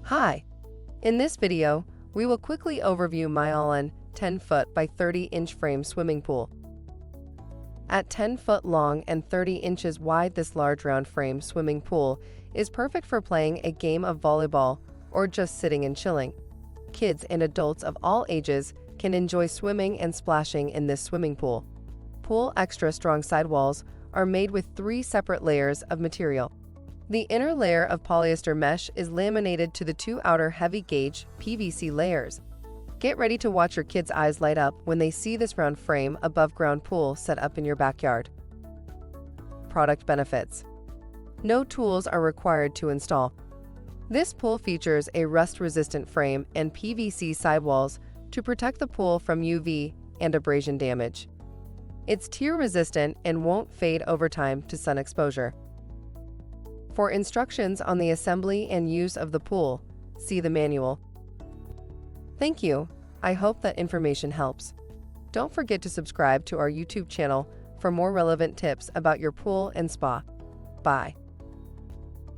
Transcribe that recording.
Hi! In this video, we will quickly overview MIAOLAN 10-foot by 30-inch frame swimming pool. At 10 foot long and 30 inches wide, this large round frame swimming pool is perfect for playing a game of volleyball or just sitting and chilling. Kids and adults of all ages can enjoy swimming and splashing in this swimming pool. Pool extra strong sidewalls are made with 3 separate layers of material. The inner layer of polyester mesh is laminated to the 2 outer heavy gauge PVC layers. Get ready to watch your kids' eyes light up when they see this round frame above ground pool set up in your backyard. Product benefits. No tools are required to install. This pool features a rust-resistant frame and PVC sidewalls to protect the pool from UV and abrasion damage. It's tear-resistant and won't fade over time to sun exposure. For instructions on the assembly and use of the pool, see the manual. Thank you. I hope that information helps. Don't forget to subscribe to our YouTube channel for more relevant tips about your pool and spa. Bye.